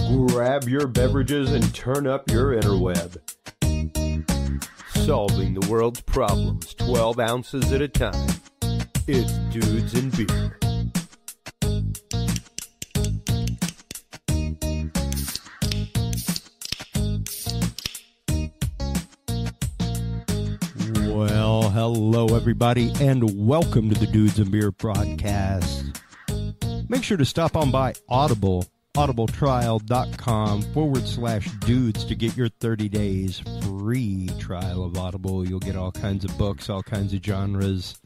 Grab your beverages and turn up your interweb. Solving the world's problems 12 ounces at a time. It's Dudes and Beer. Well, hello everybody, and welcome to the Dudes and Beer broadcast. Make sure to stop on by audibletrial.com/dudes to get your 30 days free trial of Audible. You'll get all kinds of books, all kinds of genres.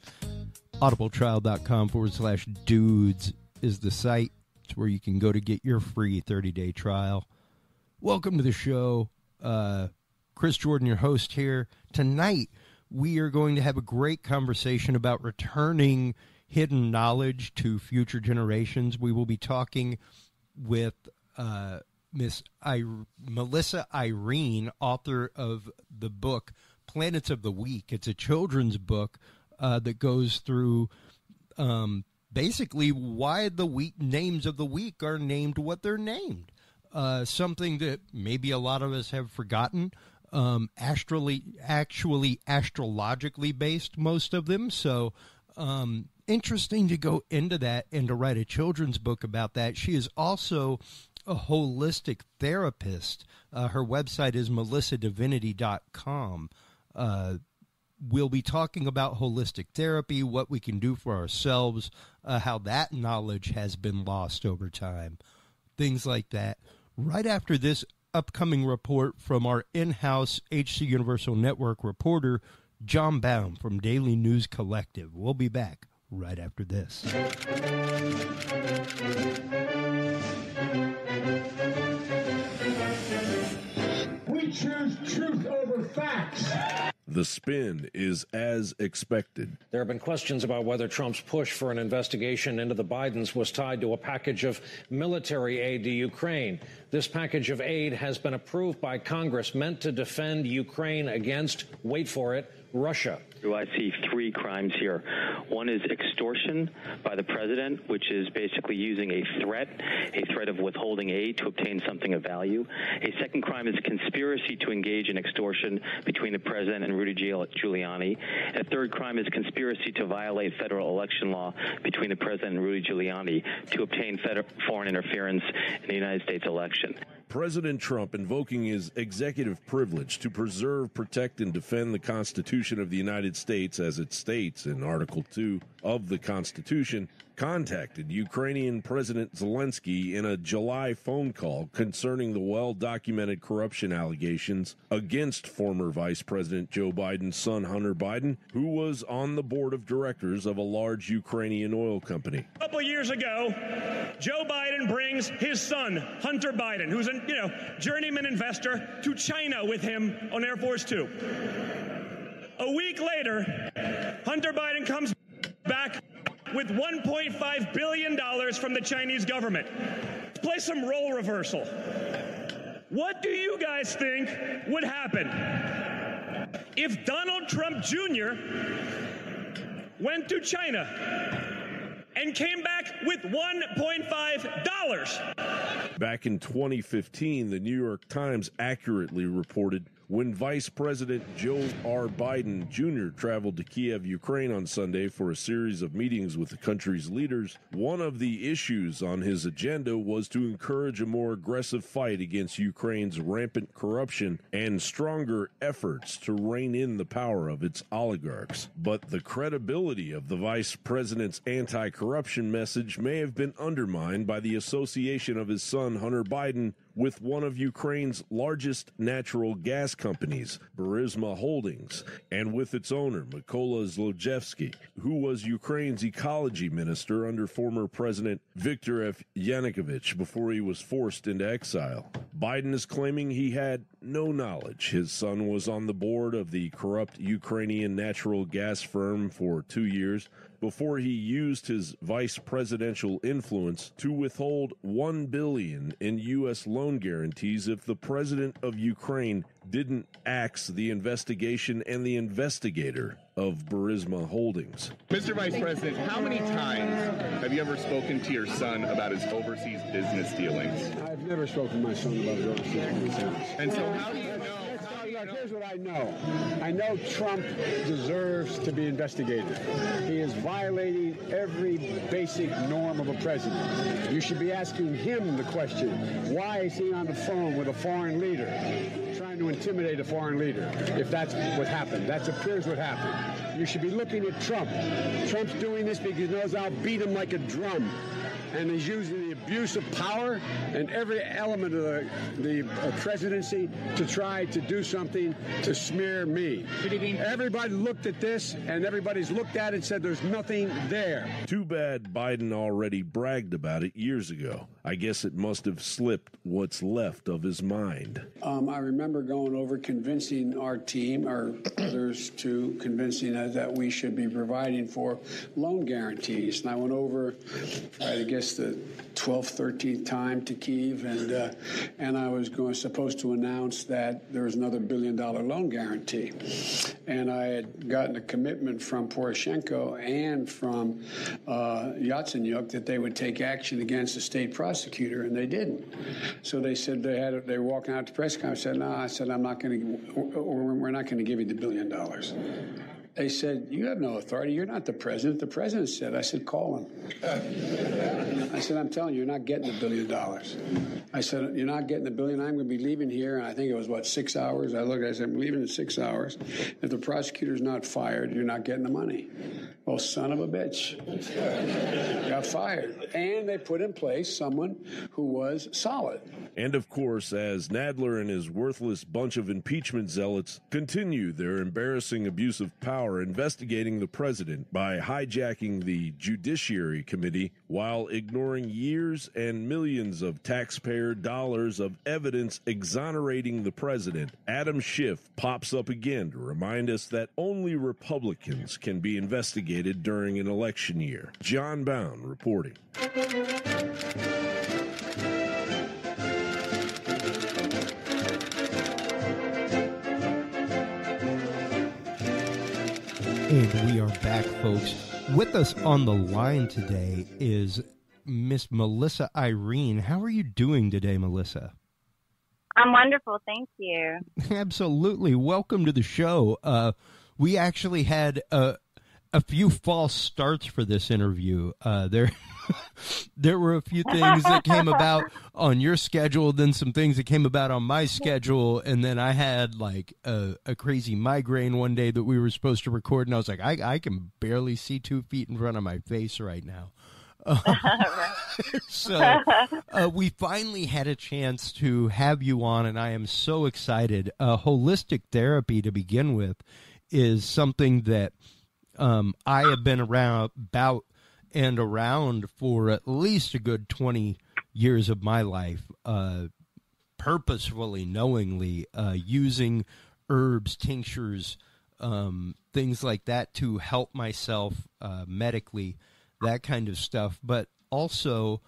audibletrial.com/dudes is the site. It's where you can go to get your free 30-day trial. Welcome to the show. Chris Jordan, your host here. Tonight, we are going to have a great conversation about returning hidden knowledge to future generations. We will be talking with Miss Melissa Irene, author of the book Planets of the Week. It's a children's book that goes through basically why the names of the week are named what they're named. Something that maybe a lot of us have forgotten. Actually astrologically based, most of them. So interesting to go into that and to write a children's book about that. She is also a holistic therapist. Her website is melissadivinity.com. We'll be talking about holistic therapy, what we can do for ourselves, how that knowledge has been lost over time, things like that. Right after this upcoming report from our in-house HC Universal Network reporter, John Baum from Daily News Collective. We'll be back right after this. We choose truth over facts. The spin is as expected. There have been questions about whether Trump's push for an investigation into the Bidens was tied to a package of military aid to Ukraine. This package of aid has been approved by Congress, meant to defend Ukraine against, wait for it, Russia. I see three crimes here. One is extortion by the president, which is basically using a threat of withholding aid to obtain something of value. A second crime is conspiracy to engage in extortion between the president and Rudy Giuliani. And a third crime is conspiracy to violate federal election law between the president and Rudy Giuliani to obtain foreign interference in the United States election. President Trump, invoking his executive privilege to preserve, protect, and defend the Constitution of the United States, as it states in Article 2 of the Constitution, contacted Ukrainian President Zelensky in a July phone call concerning the well-documented corruption allegations against former Vice President Joe Biden's son, Hunter Biden, who was on the board of directors of a large Ukrainian oil company. A couple years ago, Joe Biden brings his son, Hunter Biden, who's a journeyman investor, to China with him on Air Force Two. A week later, Hunter Biden comes back with $1.5 billion from the Chinese government. Let's play some role reversal. What do you guys think would happen if Donald Trump Jr. went to China and came back with $1.5? Back in 2015, the New York Times accurately reported when Vice President Joe R. Biden Jr. traveled to Kiev, Ukraine on Sunday for a series of meetings with the country's leaders, one of the issues on his agenda was to encourage a more aggressive fight against Ukraine's rampant corruption and stronger efforts to rein in the power of its oligarchs. But the credibility of the vice president's anti-corruption message may have been undermined by the association of his son, Hunter Biden, with one of Ukraine's largest natural gas companies, Burisma Holdings, and with its owner, Mykola Zlochevsky, who was Ukraine's ecology minister under former President Viktor Yanukovych before he was forced into exile. Biden is claiming he had no knowledge his son was on the board of the corrupt Ukrainian natural gas firm for 2 years, before he used his vice presidential influence to withhold $1 billion in U.S. loan guarantees if the president of Ukraine didn't axe the investigation and the investigator of Burisma Holdings. Mr. Vice President, how many times have you ever spoken to your son about his overseas business dealings? I've never spoken to my son about his overseas business dealings. And so how do you know? Here's what I know. I know Trump deserves to be investigated. He is violating every basic norm of a president. You should be asking him the question, why is he on the phone with a foreign leader, trying to intimidate a foreign leader, if that's what happened? That appears what happened. You should be looking at Trump. Trump's doing this because he knows I'll beat him like a drum. And he's using the abuse of power and every element of the presidency to try to do something to smear me. Everybody looked at this, and everybody's looked at it and said there's nothing there. Too bad Biden already bragged about it years ago. I guess it must have slipped what's left of his mind. I remember going over convincing our team, or others too, convincing us that we should be providing for loan guarantees. And I went over, I guess, the 12th, 13th time to Kyiv, and I was supposed to announce that there was another $1 billion loan guarantee. And I had gotten a commitment from Poroshenko and from Yatsenyuk that they would take action against the state prosecutor, and they didn't. So they said they were walking out to press conference. I said, no, I said, we're not going to give you the $1 billion. They said, you have no authority. You're not the president. The president said. I said, call him. I said, I'm telling you, you're not getting the $1 billion. I said, you're not getting the $1 billion. I'm going to be leaving here. And I think it was, 6 hours? I said, I'm leaving in 6 hours. If the prosecutor's not fired, you're not getting the money. Well, son of a bitch. Got fired. And they put in place someone who was solid. And, of course, as Nadler and his worthless bunch of impeachment zealots continue their embarrassing abuse of power investigating the president by hijacking the Judiciary Committee while ignoring years and millions of taxpayer dollars of evidence exonerating the president, Adam Schiff pops up again to remind us that only Republicans can be investigated during an election year. John Bound reporting. And we are back, folks. With us on the line today is Miss Melissa Irene. How are you doing today, Melissa? I'm wonderful, thank you. Absolutely. Welcome to the show. We actually had a few false starts for this interview. There were a few things that came about on your schedule, then some things that came about on my schedule, and then I had like a crazy migraine one day that we were supposed to record, and I was like, I can barely see 2 feet in front of my face right now. So we finally had a chance to have you on, and I am so excited. Holistic therapy, to begin with, is something that I have been around for at least a good 20 years of my life, purposefully, knowingly, using herbs, tinctures, things like that to help myself medically, that kind of stuff. But also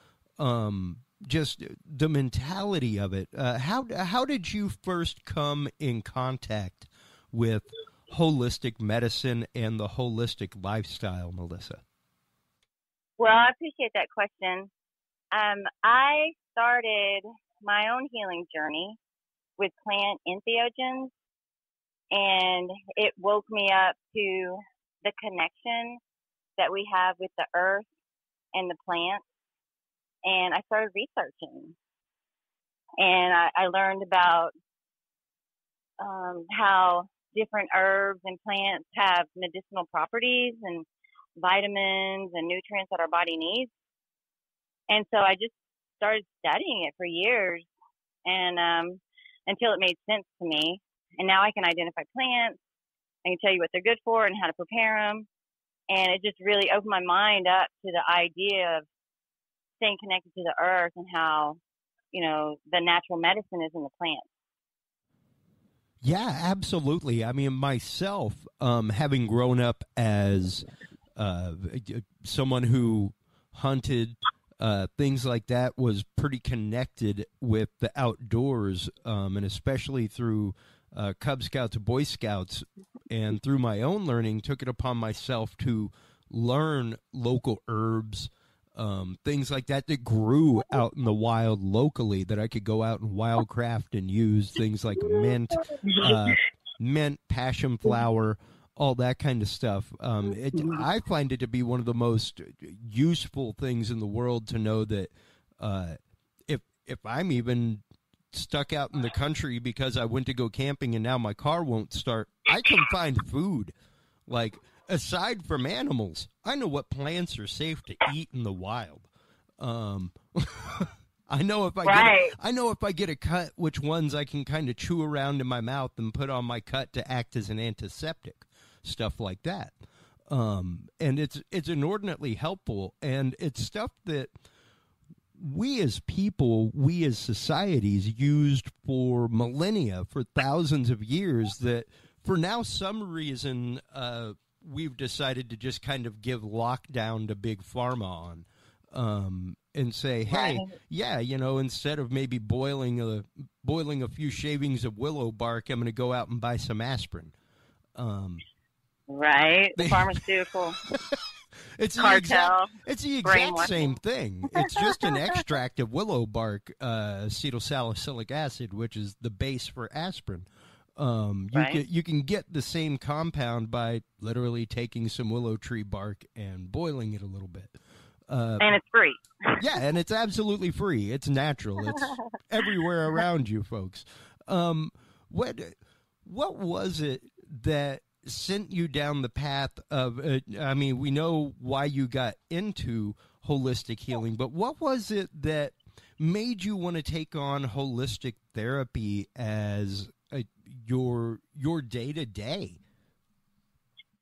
just the mentality of it. How did you first come in contact with holistic medicine and the holistic lifestyle, Melissa? Well, I appreciate that question. I started my own healing journey with plant entheogens, and it woke me up to the connection that we have with the earth and the plants, and I started researching. And I learned about how different herbs and plants have medicinal properties and vitamins and nutrients that our body needs. And so I just started studying it for years, and until it made sense to me. And now I can identify plants. I can tell you what they're good for and how to prepare them. And it just really opened my mind up to the idea of staying connected to the earth and how, the natural medicine is in the plants. Yeah, absolutely. I mean, myself, having grown up as someone who hunted, things like that, was pretty connected with the outdoors, and especially through Cub Scouts, Boy Scouts, and through my own learning, took it upon myself to learn local herbs, things like that grew out in the wild locally that I could go out and wildcraft and use, things like mint, passion flower, all that kind of stuff. I find it to be one of the most useful things in the world to know that if I'm even stuck out in the country because I went to go camping and now my car won't start, I can find food. Like, aside from animals, I know what plants are safe to eat in the wild. I know if I get a cut, which ones I can kind of chew around in my mouth and put on my cut to act as an antiseptic, stuff like that. And it's inordinately helpful, and it's stuff that we as people, we as societies used for millennia, for thousands of years, that for now some reason we've decided to just kind of give lockdown to Big Pharma on, and say, hey, yeah, instead of maybe boiling a few shavings of willow bark, I'm going to go out and buy some aspirin. The pharmaceutical it's cartel. It's the exact same thing. It's just an extract of willow bark, acetylsalicylic acid, which is the base for aspirin. You can get the same compound by literally taking some willow tree bark and boiling it a little bit. And it's free. Yeah, and it's absolutely free. It's natural. It's everywhere around you, folks. What was it that sent you down the path of, we know why you got into holistic healing, but what was it that made you want to take on holistic therapy as your day-to-day?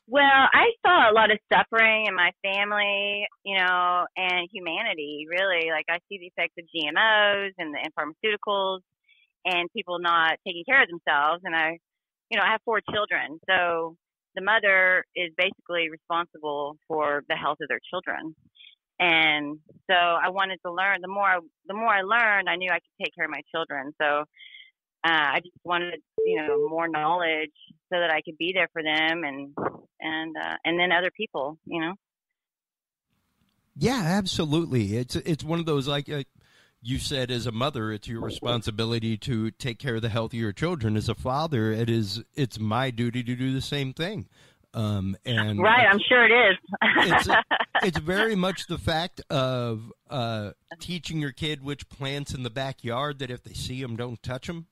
Well, I saw a lot of suffering in my family, and humanity, really. Like, I see the effects of GMOs and pharmaceuticals and people not taking care of themselves. And I have 4 children. So the mother is basically responsible for the health of their children. And so I wanted to learn. The more I learned, I knew I could take care of my children. So I just wanted, more knowledge so that I could be there for them and then other people, Yeah, absolutely. It's one of those, like you said, as a mother, it's your responsibility to take care of the health of your children. As a father, it's my duty to do the same thing. And I'm sure it is. it's very much the fact of teaching your kid which plants in the backyard, that if they see them, don't touch them.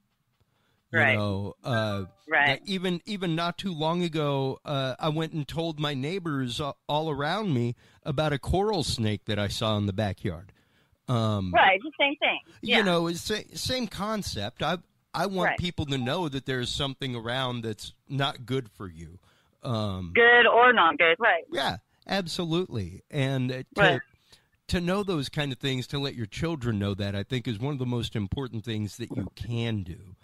Even not too long ago, I went and told my neighbors all around me about a coral snake that I saw in the backyard. The same thing. Yeah. It's same concept. I want people to know that there's something around that's not good for you. Good or not good, right? Yeah, absolutely. And to know those kind of things, to let your children know that, I think is one of the most important things that you can do.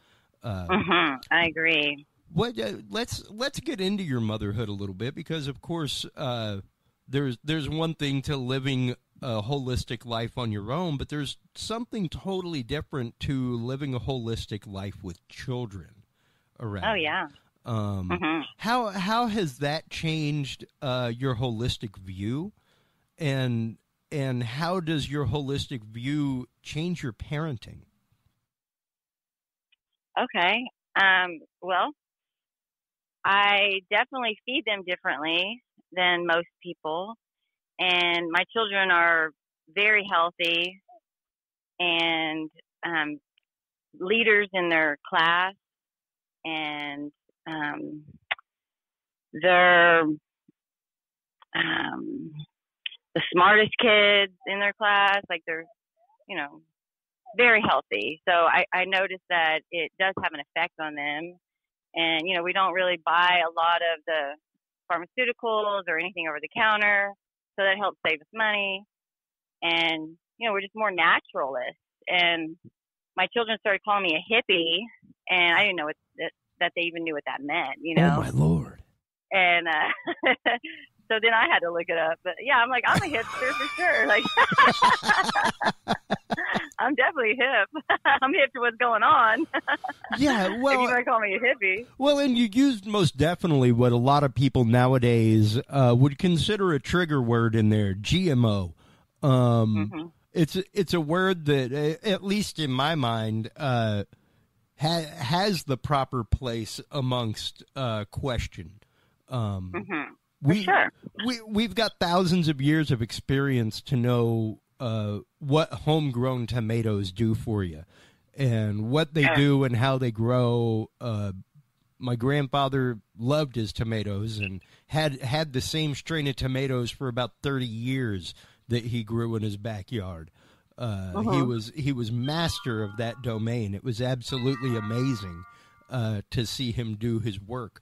I agree. Let's get into your motherhood a little bit, because of course there's one thing to living a holistic life on your own, but there's something totally different to living a holistic life with children around. Oh yeah. How has that changed your holistic view, and how does your holistic view change your parenting? Okay. Well, I definitely feed them differently than most people, and my children are very healthy and leaders in their class, and they're the smartest kids in their class. Like, they're, very healthy. So I noticed that it does have an effect on them. And, we don't really buy a lot of the pharmaceuticals or anything over the counter. So that helps save us money. And, we're just more naturalists. And my children started calling me a hippie, and I didn't know that they even knew what that meant, Oh, my Lord. And so then I had to look it up. But, yeah, I'm like, I'm a hipster for sure. Like, I'm definitely hip. I'm hip to what's going on. Yeah, well, if you want to call me a hippie. Well, and you used most definitely what a lot of people nowadays would consider a trigger word in there, GMO. It's a word that, at least in my mind, has the proper place amongst question. We've got thousands of years of experience to know what homegrown tomatoes do for you and what they do and how they grow. My grandfather loved his tomatoes and had the same strain of tomatoes for about 30 years that he grew in his backyard. He was master of that domain. It was absolutely amazing to see him do his work.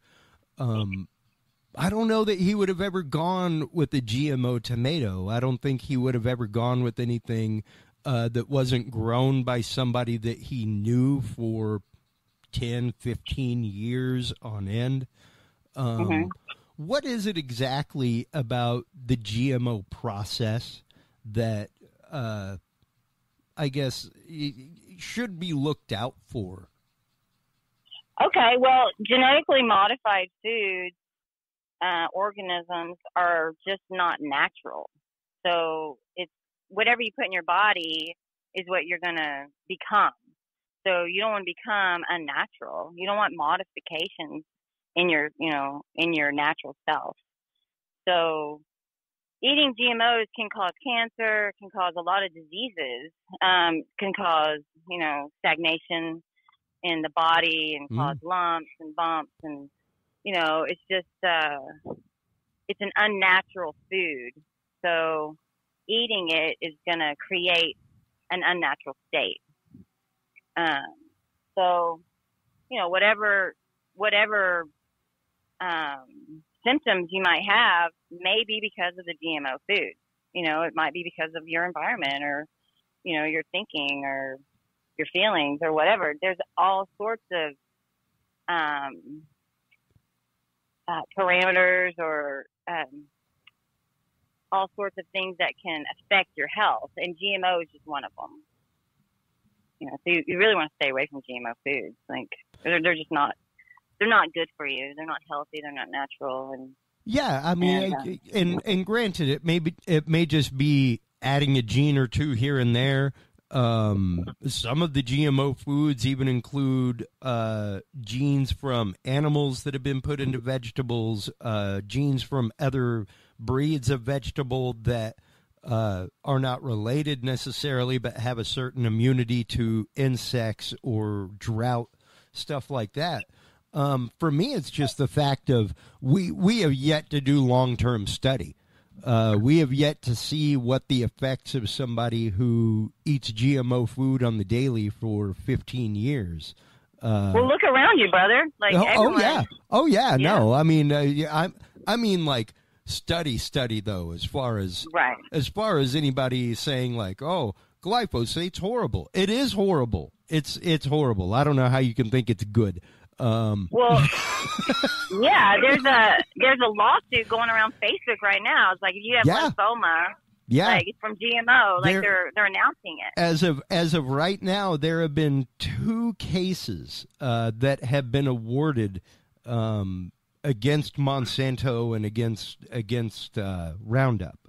I don't know that he would have ever gone with a GMO tomato. I don't think he would have ever gone with anything that wasn't grown by somebody that he knew for 10, 15 years on end. What is it exactly about the GMO process that I guess should be looked out for? Okay, well, genetically modified foods, organisms are just not natural. So it's whatever you put in your body is what you're going to become. So you don't want to become unnatural. You don't want modifications in your, in your natural self. So eating GMOs can cause cancer, can cause a lot of diseases, can cause, stagnation in the body and cause lumps and bumps. And, it's just, it's an unnatural food. So eating it is going to create an unnatural state. So, whatever symptoms you might have may be because of the GMO food. It might be because of your environment or, your thinking or your feelings or whatever. There's all sorts of parameters or all sorts of things that can affect your health, and GMO is just one of them. So you really want to stay away from GMO foods. Like they're just not. They're not good for you. They're not healthy. They're not natural. And yeah, I mean, and granted, it may just be adding a gene or two here and there. Some of the GMO foods even include genes from animals that have been put into vegetables, genes from other breeds of vegetable that are not related necessarily, but have a certain immunity to insects or drought, stuff like that. For me, it's just the fact of we have yet to do long-term study. We have yet to see what the effects of somebody who eats GMO food on the daily for 15 years. Well, look around you, brother. Like everyone. Oh yeah. No, I mean, I mean, like study though, as far as anybody saying like, oh, glyphosate's horrible. It is horrible. It's horrible. I don't know how you can think it's good. Well, yeah, there's a lawsuit going around Facebook right now. It's like if you have lymphoma, like it's from GMO, like they're announcing it. As of right now, there have been 2 cases that have been awarded against Monsanto and against Roundup.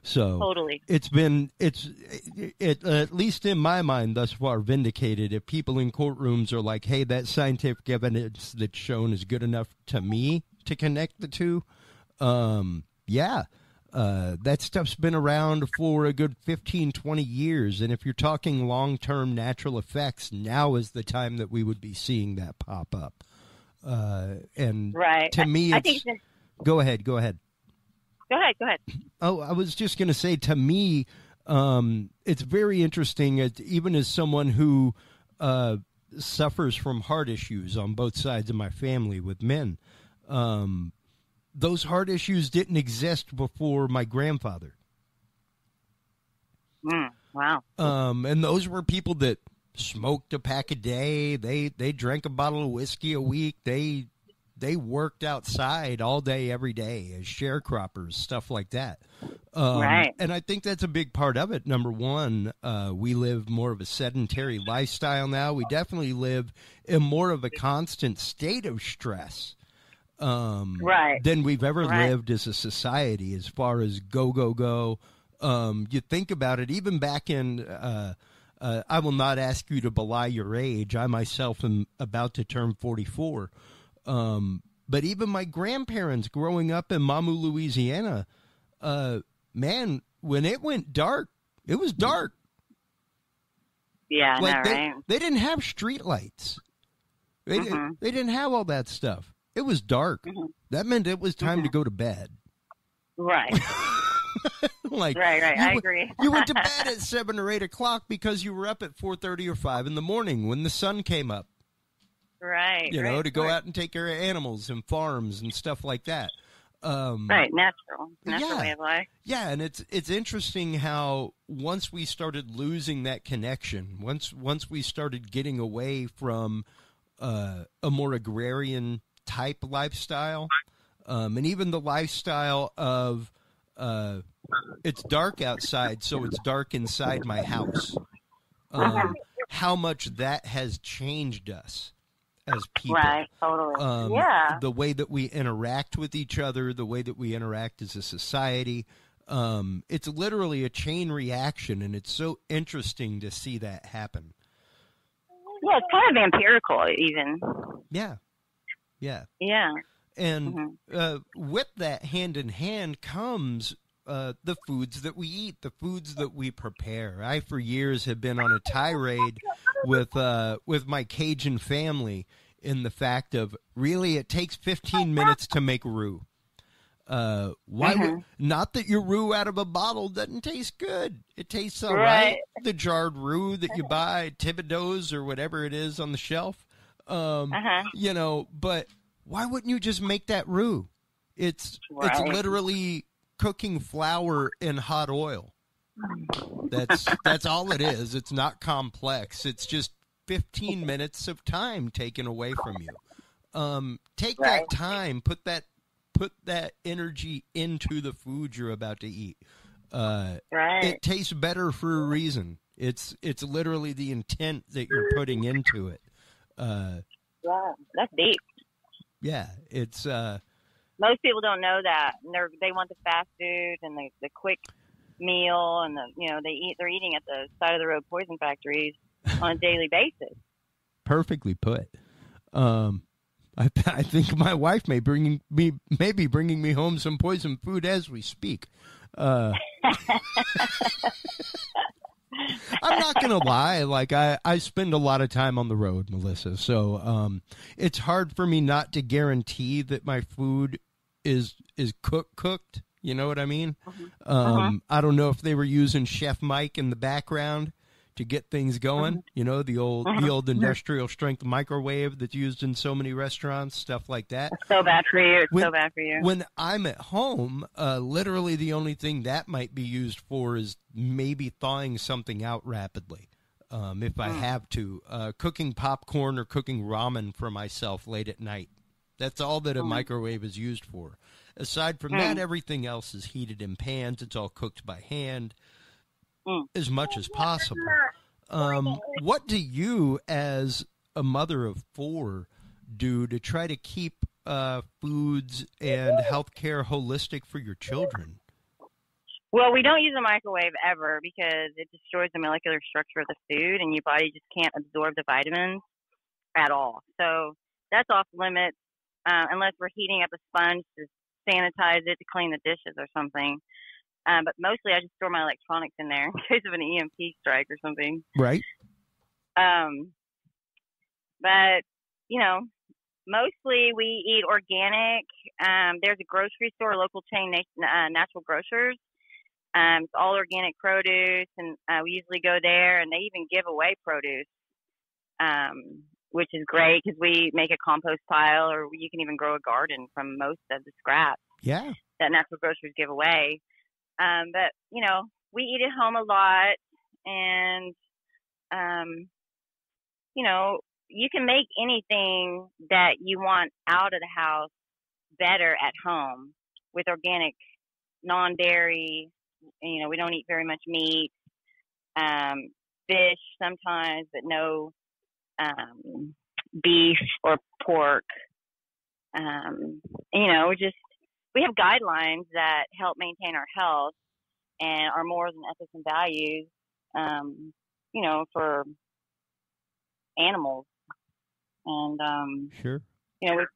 So totally, it's at least in my mind thus far vindicated. If people in courtrooms are like, "Hey, that scientific evidence that's shown is good enough to me to connect the two," that stuff's been around for a good 15, 20 years. And if you're talking long-term natural effects, now is the time that we would be seeing that pop up. And to me, go ahead. Go ahead. Oh, I was just going to say, to me, it's very interesting, even as someone who suffers from heart issues on both sides of my family with men. Those heart issues didn't exist before my grandfather. Wow. And those were people that smoked a pack a day. They drank a bottle of whiskey a week. They worked outside all day, every day as sharecroppers, stuff like that. Right. And I think that's a big part of it. Number one, we live more of a sedentary lifestyle now. We definitely live in more of a constant state of stress than we've ever lived as a society, as far as go. You think about it, even back in, I will not ask you to belie your age. I myself am about to turn 44. But even my grandparents growing up in Mamou, Louisiana, man, when it went dark, it was dark. Yeah, like right? They didn't have street lights. They didn't have all that stuff. It was dark. That meant it was time to go to bed. Right. Like, right. I agree. You went to bed at 7 or 8 o'clock because you were up at 4:30 or 5 in the morning when the sun came up. Right. You know, to go out and take care of animals and farms and stuff like that. Right, natural way of life. Yeah, and it's interesting how once we started losing that connection, once we started getting away from a more agrarian type lifestyle, and even the lifestyle of it's dark outside, so it's dark inside my house. How much that has changed us as people. Right, totally. The way that we interact with each other, the way that we interact as a society. It's literally a chain reaction, and it's so interesting to see that happen. Yeah, it's kind of empirical, even. Yeah. And with that, hand in hand, comes the foods that we eat, the foods that we prepare. I, for years, have been on a tirade with my Cajun family in the fact of, really, it takes 15 minutes to make roux. Not that your roux out of a bottle doesn't taste good. It tastes all right. The jarred roux that you buy at Thibodeau's or whatever it is on the shelf. You know, but why wouldn't you just make that roux? It's literally cooking flour in hot oil. That's all it is. It's not complex. It's just 15 minutes of time taken away from you. Take that time, put that energy into the food you're about to eat. It tastes better for a reason. It's literally the intent that you're putting into it. That's deep. Yeah, it's most people don't know that. And they want the fast food and the quick meal, and they're eating at the side of the road poison factories on a daily basis. Perfectly put. I think my wife may be bringing me home some poison food as we speak. I'm not gonna lie. Like I spend a lot of time on the road, Melissa. So it's hard for me not to guarantee that my food is cooked. You know what I mean? I don't know if they were using Chef Mike in the background to get things going. You know, the old industrial strength microwave that's used in so many restaurants, stuff like that. It's so bad for you. So bad for you. When I'm at home, literally the only thing that might be used for is maybe thawing something out rapidly. If I have to, cooking popcorn or cooking ramen for myself late at night. That's all that a microwave is used for. Aside from that, everything else is heated in pans. It's all cooked by hand as much as possible. What do you, as a mother of 4, do to try to keep foods and healthcare holistic for your children? Well, we don't use a microwave ever because it destroys the molecular structure of the food, and your body just can't absorb the vitamins at all. So that's off limits unless we're heating up a sponge to sanitize it, to clean the dishes or something. But mostly I just store my electronics in there in case of an EMP strike or something. Right. But, mostly we eat organic. There's a grocery store, local chain, Natural Grocers. It's all organic produce, and we usually go there, and they even give away produce, which is great because we make a compost pile, or you can even grow a garden from most of the scraps that Natural Grocers give away. But, we eat at home a lot, and, you can make anything that you want out of the house better at home with organic, non-dairy we don't eat very much meat, fish sometimes, but no beef or pork. We have guidelines that help maintain our health and our morals and ethics and values, for animals. And, Sure.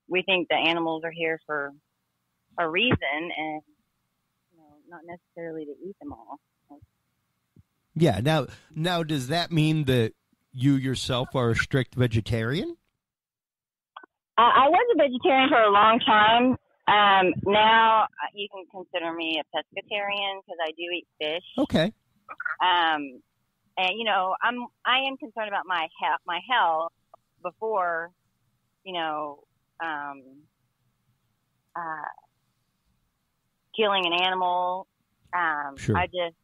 We think that animals are here for a reason and, not necessarily to eat them all. Yeah. Now, does that mean that you yourself are a strict vegetarian? I was a vegetarian for a long time. Now you can consider me a pescatarian because I do eat fish. Okay. And I am concerned about my health before, killing an animal. Sure. I just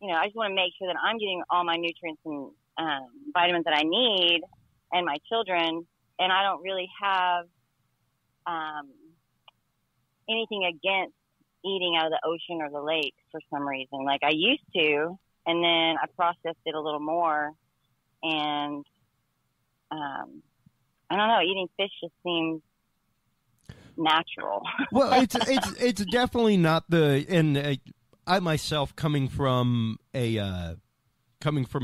want to make sure that I'm getting all my nutrients and vitamins that I need, and my children. And I don't really have anything against eating out of the ocean or the lake for some reason. Like I used to, and then I processed it a little more, and I don't know, eating fish just seems natural. Well, it's definitely not I myself coming from a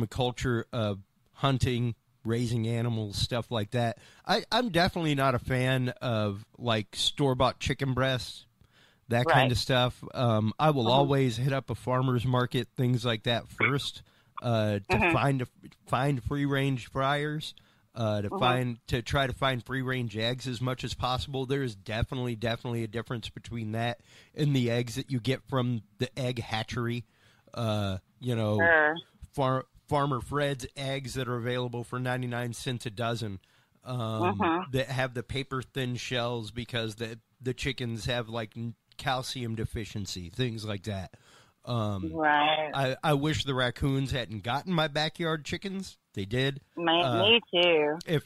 culture of hunting, raising animals, stuff like that. I'm definitely not a fan of like store-bought chicken breasts, that kind of stuff. I will always hit up a farmer's market, things like that first, to find free-range fryers, to try to find free-range eggs as much as possible. There is definitely a difference between that and the eggs that you get from the egg hatchery. Farmer Fred's eggs that are available for 99 cents a dozen, that have the paper thin shells because the chickens have like calcium deficiency, things like that. Right. I wish the raccoons hadn't gotten my backyard chickens. They did. Me too. If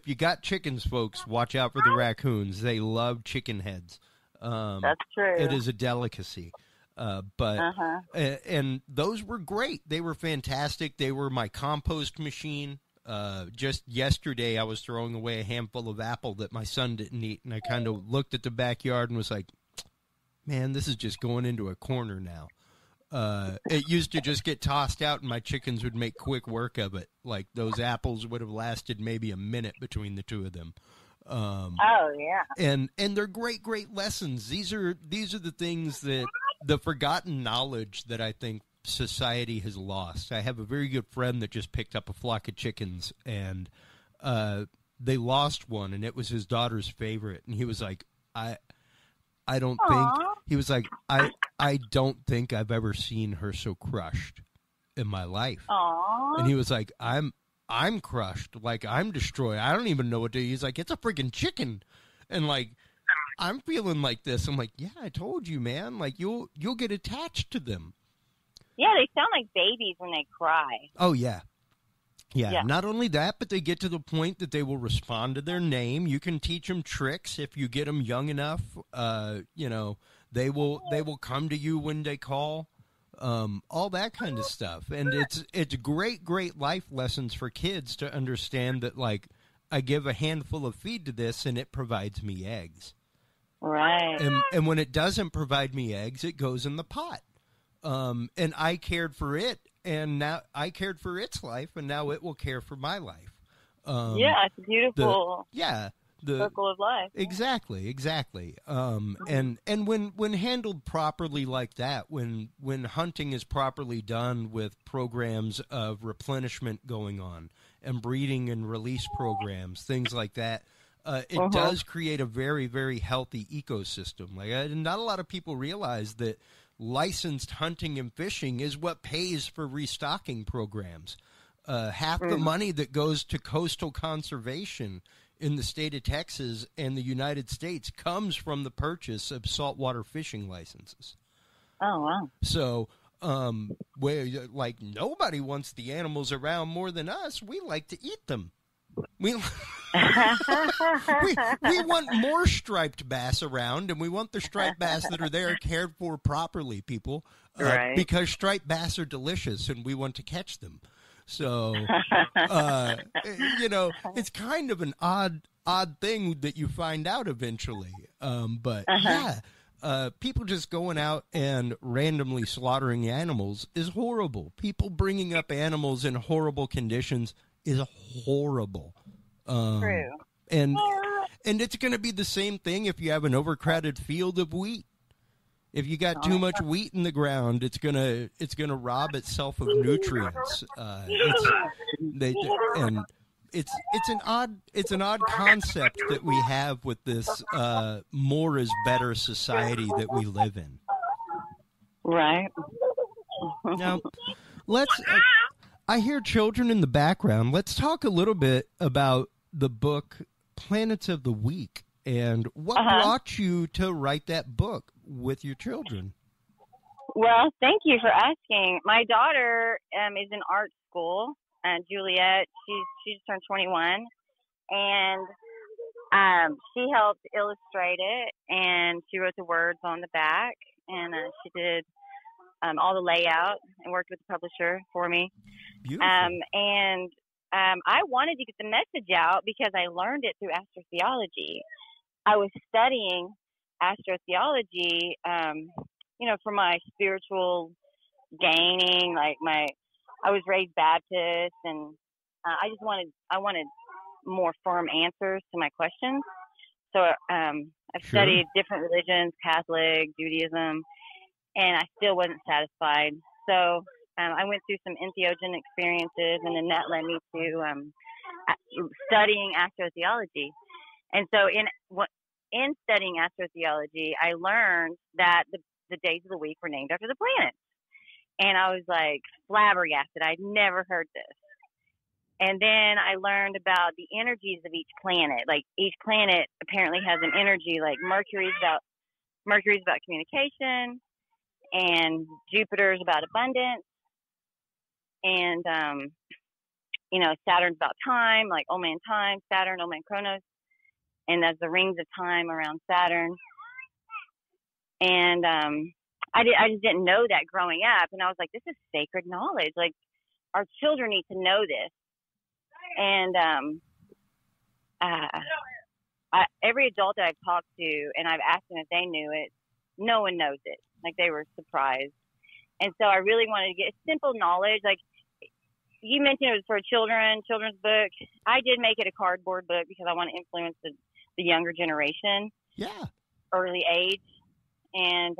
you got chickens, folks, watch out for the raccoons. They love chicken heads. That's true. It is a delicacy. And those were great. They were fantastic. They were my compost machine. Just yesterday, I was throwing away a handful of apple that my son didn't eat, and I kind of looked at the backyard and was like, man, this is just going into a corner now. It used to just get tossed out, and my chickens would make quick work of it. Like, those apples would have lasted maybe a minute between the two of them. And they're great lessons. These are the things that the forgotten knowledge that I think society has lost. I have a very good friend that just picked up a flock of chickens, and they lost one, and it was his daughter's favorite. And he was like, I don't think I've ever seen her so crushed in my life. Aww. And he was like, I'm crushed. Like, I'm destroyed. I don't even know what to do. He's like, it's a freaking chicken. And like, I'm feeling like this. I'm like, yeah, I told you, man. Like, you'll get attached to them. Yeah, they sound like babies when they cry. Oh, yeah. Yeah, not only that, but they get to the point that they will respond to their name. You can teach them tricks if you get them young enough. They will come to you when they call. All that kind of stuff. And it's great life lessons for kids to understand that, like, I give a handful of feed to this and it provides me eggs. Right. And when it doesn't provide me eggs, it goes in the pot. And I cared for it, and now I cared for its life, and now it will care for my life. It's a beautiful circle of life. Exactly. And when handled properly like that, when hunting is properly done with programs of replenishment going on and breeding and release programs, things like that, it does create a very, very healthy ecosystem. Like, not a lot of people realize that licensed hunting and fishing is what pays for restocking programs. Half the money that goes to coastal conservation in the state of Texas and the United States comes from the purchase of saltwater fishing licenses. Oh, wow. So, where like nobody wants the animals around more than us, we like to eat them. we want more striped bass around, and we want the striped bass that are there cared for properly, people. Right. Because striped bass are delicious, and we want to catch them. So, it's kind of an odd thing that you find out eventually. But people just going out and randomly slaughtering animals is horrible. People bringing up animals in horrible conditions is horrible. True. And it's going to be the same thing if you have an overcrowded field of wheat. If you got too much wheat in the ground, it's gonna rob itself of nutrients. It's an odd concept that we have with this more is better society that we live in. Right. Now, I hear children in the background. Let's talk a little bit about the book Planets of the Week and what brought you to write that book with your children. Well, thank you for asking. My daughter is in art school, Juliet. She just turned 21, and she helped illustrate it, and she wrote the words on the back, and she did all the layout and worked with the publisher for me. Beautiful. I wanted to get the message out because I learned it through astrotheology. I was studying astrotheology, for my spiritual gaining. I was raised Baptist, and I wanted more firm answers to my questions. So I've studied different religions, Catholic, Judaism, and I still wasn't satisfied. So I went through some entheogen experiences, and then that led me to studying astrotheology. And so in studying astrotheology, I learned that the days of the week were named after the planets. And I was like flabbergasted. I'd never heard this. And then I learned about the energies of each planet. Like each planet apparently has an energy. Like Mercury's about communication, and Jupiter's about abundance, and Saturn's about time, like Oman time, Saturn, Oman Chronos, and there's the rings of time around Saturn. And I just didn't know that growing up, and I was like, this is sacred knowledge. Like our children need to know this. And every adult that I've talked to, and I've asked them if they knew it, no one knows it. Like they were surprised. And so I really wanted to get simple knowledge. Like you mentioned, it was for children's book. I did make it a cardboard book because I want to influence the younger generation. Yeah. Early age. And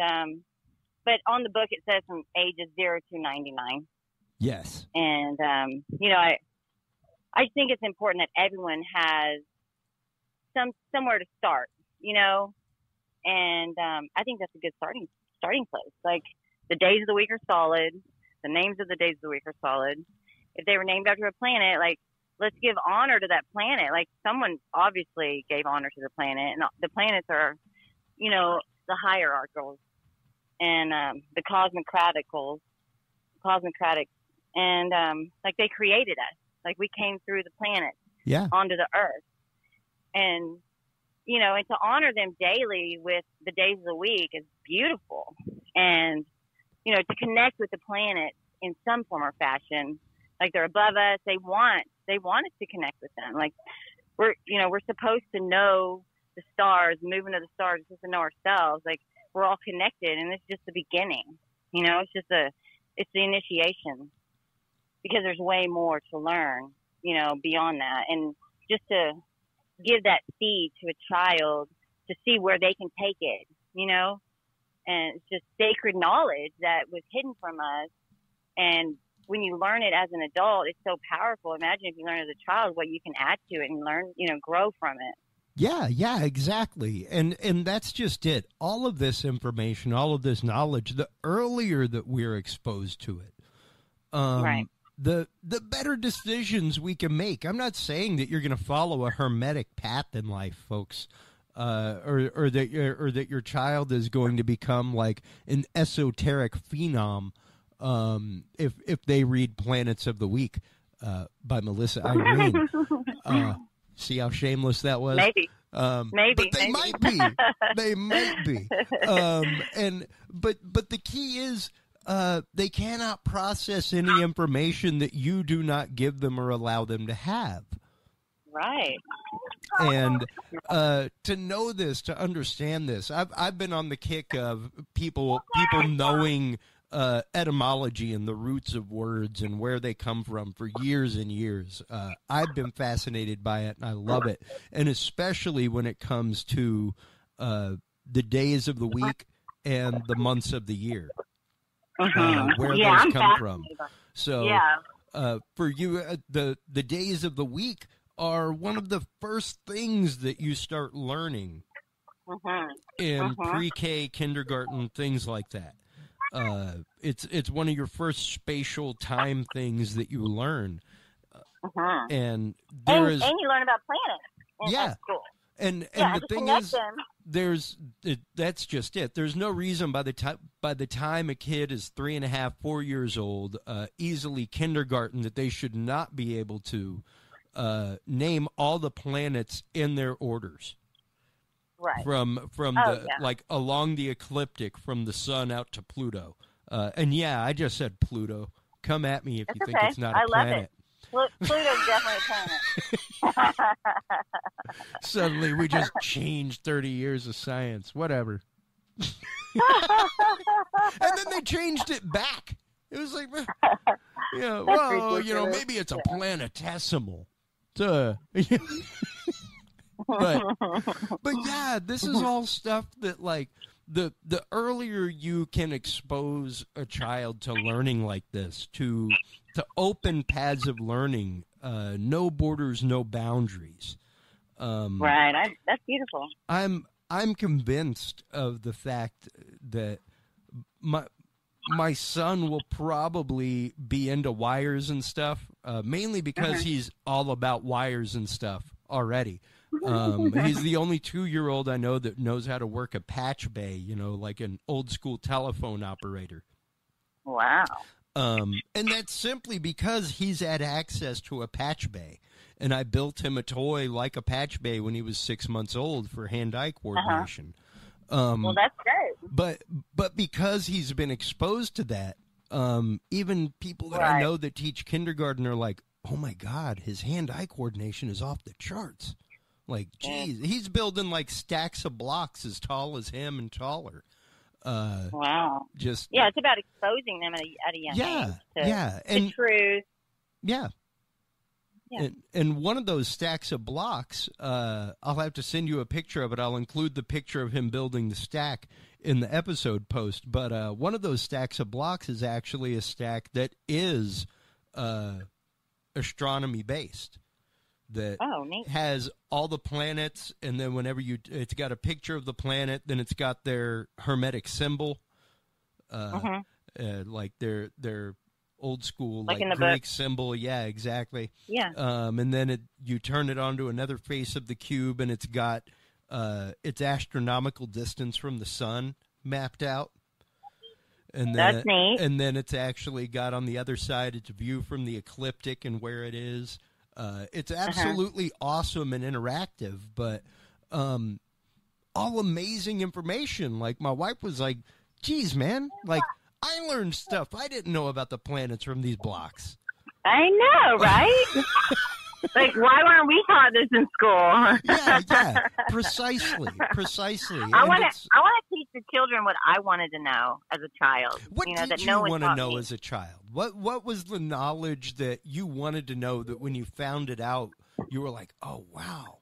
but on the book it says from ages 0 to 99. Yes. And I think it's important that everyone has somewhere to start, and I think that's a good starting place. Like the days of the week are solid. The names of the days of the week are solid. If they were named after a planet, like let's give honor to that planet. Like someone obviously gave honor to the planet, and the planets are, the hierarchicals and the cosmocratic, and like they created us. Like we came through the planet onto the earth, and and to honor them daily with the days of the week is beautiful. And to connect with the planet in some form or fashion, like they're above us. They want us to connect with them. Like we're supposed to know the stars, move into the stars, just to know ourselves. Like we're all connected, and it's just the beginning. It's the initiation, because there's way more to learn, beyond that. And just to give that seed to a child to see where they can take it, and it's just sacred knowledge that was hidden from us. And when you learn it as an adult, it's so powerful. Imagine if you learn as a child what you can add to it and learn, grow from it. Yeah, exactly. And that's just it. All of this information, all of this knowledge, the earlier that we're exposed to it, right, the better decisions we can make. I'm not saying that you're going to follow a hermetic path in life, folks, or that your child is going to become like an esoteric phenom if they read Planets of the Week by Melissa Irene. See how shameless that was? Maybe. Maybe. But they might be. They might be. But the key is they cannot process any information that you do not give them or allow them to have. Right. And to know this, to understand this, I've been on the kick of people knowing etymology and the roots of words and where they come from for years and years. I've been fascinated by it, and I love it. And especially when it comes to the days of the week and the months of the year, where those come from. So for you, the days of the week are one of the first things that you start learning in pre-K, kindergarten, things like that. It's one of your first spatial time things that you learn, and you learn about planets. At school. And the thing is, that's just it. There's no reason by the time a kid is 3.5, 4 years old, easily kindergarten, that they should not be able to name all the planets in their orders. Right. From like along the ecliptic, from the sun out to Pluto. And I just said Pluto. Come at me if you think it's not a planet. Love it. Pluto's definitely a planet. Suddenly we just changed 30 years of science. Whatever. And then they changed it back. It was like, maybe it's a planetesimal. But yeah, this is all stuff that, like, the earlier you can expose a child to learning like this, to open paths of learning, no borders, no boundaries. Right, that's beautiful. I'm convinced of the fact that my son will probably be into wires and stuff, mainly because he's all about wires and stuff already. He's the only 2-year-old I know that knows how to work a patch bay, like an old school telephone operator. Wow. And that's simply because he's had access to a patch bay. And I built him a toy like a patch bay when he was 6 months old for hand-eye coordination. Well, that's great. But because he's been exposed to that, even people that I know that teach kindergarten are like, oh my God, his hand-eye coordination is off the charts. Like, geez, he's building like stacks of blocks as tall as him and taller. Wow. It's about exposing them at a young age to truth. Yeah. And one of those stacks of blocks, I'll have to send you a picture of it. I'll include the picture of him building the stack in the episode post. But one of those stacks of blocks is actually a stack that is astronomy based. That has all the planets, and then whenever it's got a picture of the planet, then it's got their hermetic symbol, like their old school like Greek book symbol. Yeah, exactly. Yeah. And then you turn it onto another face of the cube, and it's got its astronomical distance from the sun mapped out. And then, that's neat. And then it's actually got on the other side its view from the ecliptic and where it is. It's absolutely awesome and interactive, but all amazing information. Like, my wife was like, geez, man, like, I learned stuff I didn't know about the planets from these blocks. I know, right? Like, why weren't we taught this in school? Yeah, precisely. I want to teach the children what I wanted to know as a child. What did you want to know as a child? What was the knowledge that you wanted to know that when you found it out, you were like, oh, wow?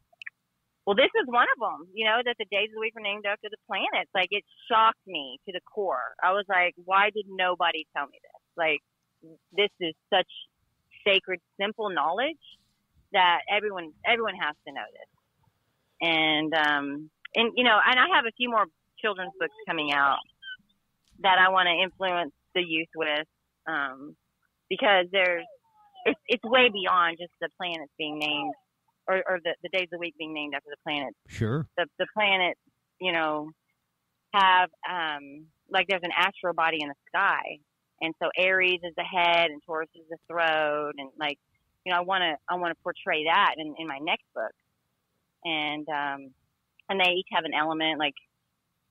Well, this is one of them, that the days of the week were named after the planets. Like, it shocked me to the core. I was like, why did nobody tell me this? Like, this is such sacred, simple knowledge that everyone has to know this. And I have a few more children's books coming out that I want to influence the youth with, because it's way beyond just the planets being named or the days of the week being named after the planets. Sure. The planets, have like there's an astral body in the sky, and so Aries is the head and Taurus is the throat, and like, I want to portray that in my next book. and they each have an element. Like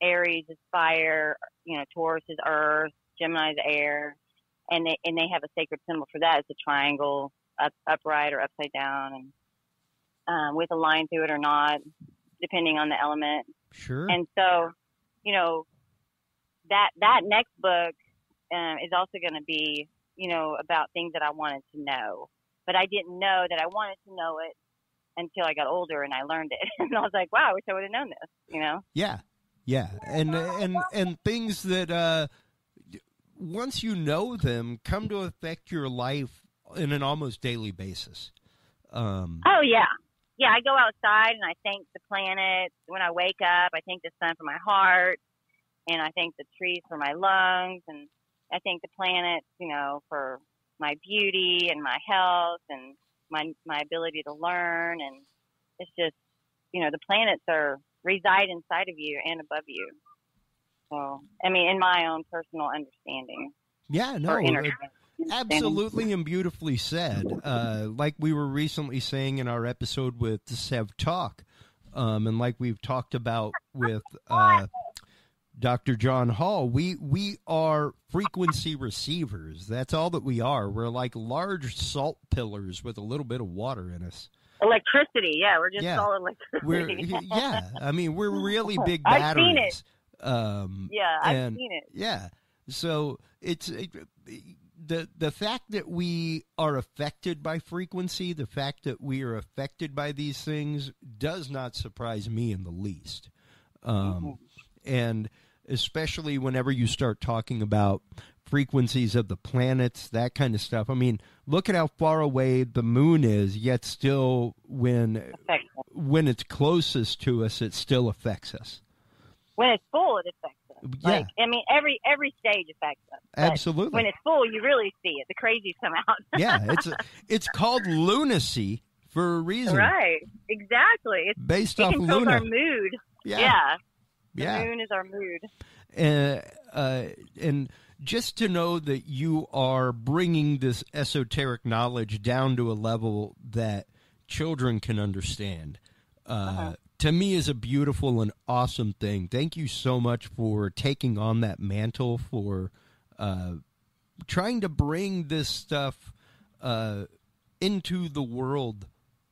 Aries is fire, Taurus is earth, Gemini is air, and they have a sacred symbol for that. It's a triangle, upright or upside down, and with a line through it or not, depending on the element. Sure. And so, that next book is also going to be, about things that I wanted to know, but I didn't know that I wanted to know it until I got older and I learned it. And I was like, wow, I wish I would have known this, Yeah. And things that, once you know them, come to affect your life in an almost daily basis. Oh, yeah. Yeah, I go outside and I thank the planets. When I wake up, I thank the sun for my heart, and I thank the trees for my lungs, and I thank the planets, for my beauty and my health and my ability to learn. And it's just, the planets reside inside of you and above you. So, in my own personal understanding. Yeah, no, absolutely and beautifully said. Like we were recently saying in our episode with Sev Talk, and like we've talked about with Dr. John Hall, we are frequency receivers. That's all that we are. We're like large salt pillars with a little bit of water in us. Electricity, yeah, we're just all electricity. We're really big batteries. I've seen it. I've seen it. Yeah, so the fact that we are affected by frequency, the fact that we are affected by these things, does not surprise me in the least. And especially whenever you start talking about frequencies of the planets, that kind of stuff. Look at how far away the moon is, yet still when it's closest to us, it still affects us. When it's full, it affects us. Yeah. Every stage affects us. Absolutely. When it's full, you really see it. The crazies come out. Yeah, it's called lunacy for a reason. Right, exactly. It's based off Luna. It controls our mood. Yeah. The moon is our mood. And just to know that you are bringing this esoteric knowledge down to a level that children can understand, to me is a beautiful and awesome thing. Thank you so much for taking on that mantle, for trying to bring this stuff into the world,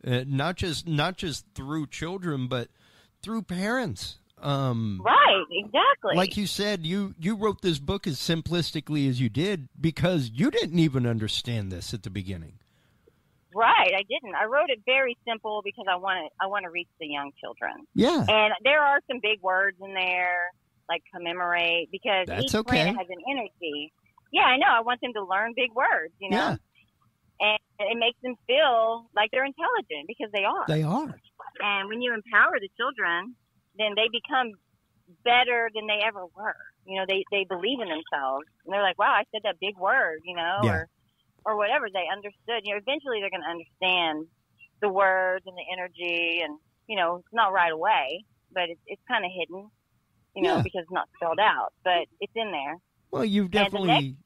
not just through children, but through parents. Right, exactly. Like you said, you wrote this book as simplistically as you did because you didn't even understand this at the beginning. Right, I didn't. I wrote it very simple because I want to reach the young children. Yeah. And there are some big words in there, like commemorate, because each planet has an energy. Yeah, I know. I want them to learn big words, Yeah. And it makes them feel like they're intelligent because they are. They are. And when you empower the children, then they become better than they ever were. They believe in themselves. And they're like, wow, I said that big word, or whatever. They understood. Eventually they're going to understand the words and the energy. And, it's not right away, but it's kind of hidden, because it's not spelled out. But it's in there. Well, you've definitely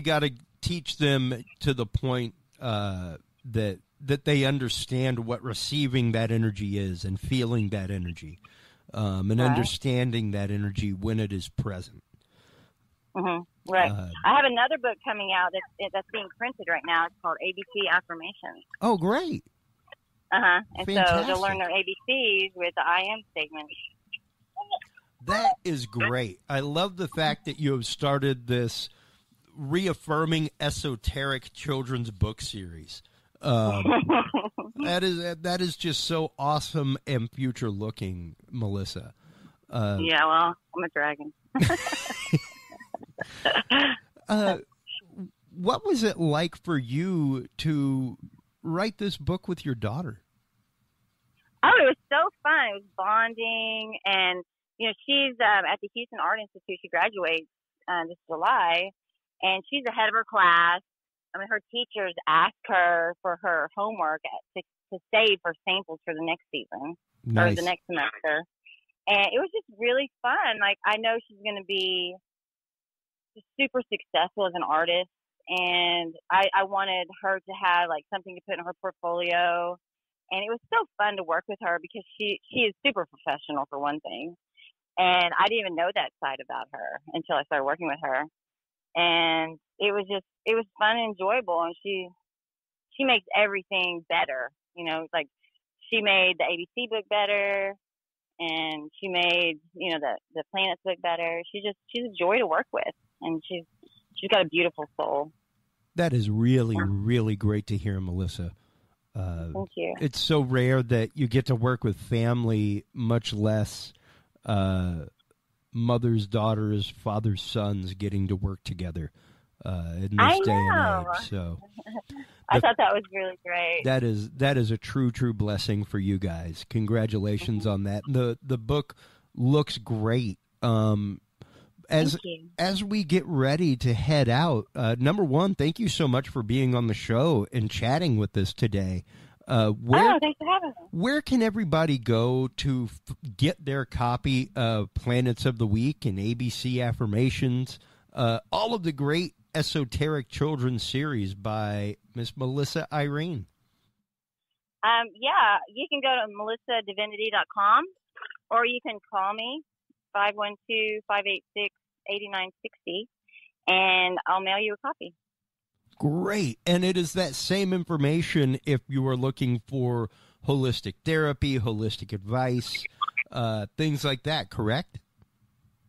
got to teach them to the point that they understand what receiving that energy is and feeling that energy, and understanding that energy when it is present. Mm-hmm. Right. I have another book coming out that's being printed right now. It's called ABC Affirmations. Oh, great. And Fantastic. so they'll learn their ABCs with the I am statement. That is great. I love the fact that you have started this reaffirming esoteric children's book series. That is just so awesome and future looking, Melissa. Yeah, well, I'm a dragon. What was it like for you to write this book with your daughter? Oh, it was so fun. It was bonding, and she's at the Houston Art Institute. She graduates this July, and she's ahead of her class. Her teachers ask her for her homework to save her samples for the next season or the next semester. And it was just really fun. Like, I know she's going to be just super successful as an artist. And I wanted her to have like something to put in her portfolio. And it was so fun to work with her because she is super professional, for one thing. And I didn't even know that side about her until I started working with her. And it was fun and enjoyable. And she makes everything better. You know, like she made the ABC book better, and she made, you know, the Planets book better. She's a joy to work with, and she's got a beautiful soul. That is really, really great to hear, Melissa. Thank you. It's so rare that you get to work with family, much less mothers, daughters, fathers, sons getting to work together in this day and age. So I thought that was really great. That is a true blessing for you guys. Congratulations on that. The book looks great. As we get ready to head out, number one, thank you so much for being on the show and chatting with us today. Thanks for having me. Where can everybody go to get their copy of Planets of the Week and ABC Affirmations, all of the great esoteric children's series by Miss Melissa Irene? Yeah, you can go to melissadivinity.com, or you can call me, 512-586-8960, and I'll mail you a copy. Great. And it is that same information if you are looking for holistic therapy, holistic advice, things like that, correct?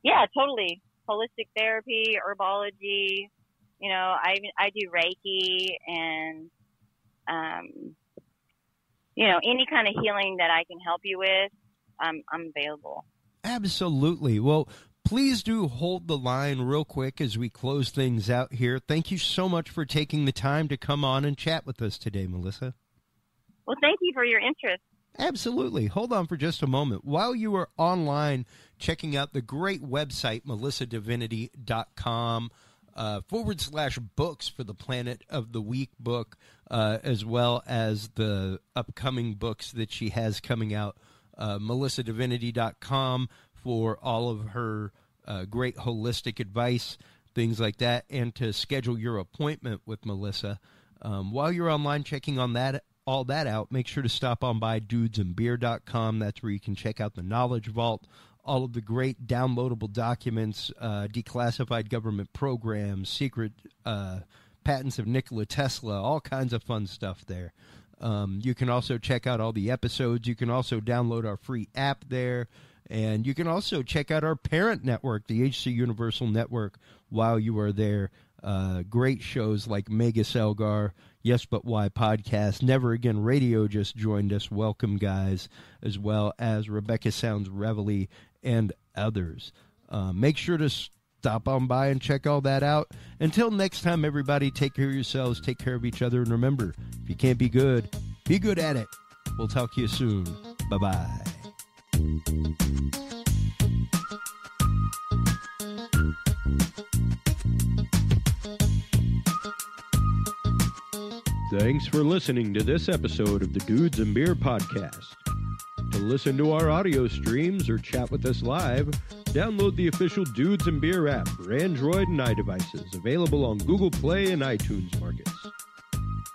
Yeah, totally. Holistic therapy, herbology, you know, I do Reiki, and, you know, any kind of healing that I can help you with, I'm available. Absolutely. Well, please do hold the line real quick as we close things out here. Thank you so much for taking the time to come on and chat with us today, Melissa. Well, thank you for your interest. Absolutely. Hold on for just a moment. While you are online checking out the great website, melissadivinity.com, /books for the Planet of the Week book, as well as the upcoming books that she has coming out, melissadivinity.com for all of her great holistic advice, things like that, and to schedule your appointment with Melissa. While you're online checking on all that out, make sure to stop on by dudesandbeer.com. That's where you can check out the Knowledge Vault, all of the great downloadable documents, declassified government programs, secret patents of Nikola Tesla, all kinds of fun stuff there. You can also check out all the episodes. You can also download our free app there. And you can also check out our parent network, the HC Universal Network, while you are there. Great shows like Mega Selgar, Yes But Why podcast, Never Again Radio just joined us. Welcome, guys, as well as Rebecca Sounds Reveille and others. Make sure to stop on by and check all that out. Until next time, everybody, take care of yourselves, take care of each other, and remember, if you can't be good at it. We'll talk to you soon. Bye-bye. Thanks for listening to this episode of the Dudes and Beer Podcast. To listen to our audio streams or chat with us live, download the official Dudes and Beer app for Android and iDevices, available on Google Play and iTunes markets.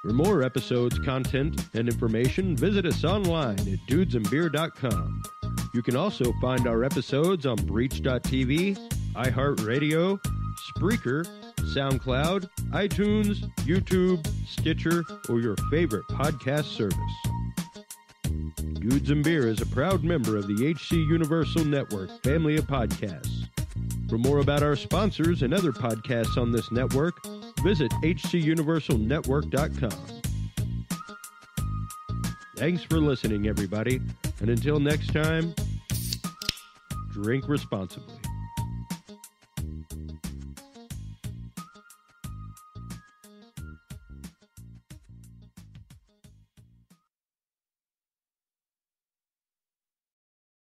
For more episodes, content, and information, visit us online at dudesandbeer.com. You can also find our episodes on Breach.tv, iHeartRadio, Spreaker, SoundCloud, iTunes, YouTube, Stitcher, or your favorite podcast service. Dudes and Beer is a proud member of the HC Universal Network family of podcasts. For more about our sponsors and other podcasts on this network, visit hcuniversalnetwork.com. Thanks for listening, everybody, and until next time, drink responsibly.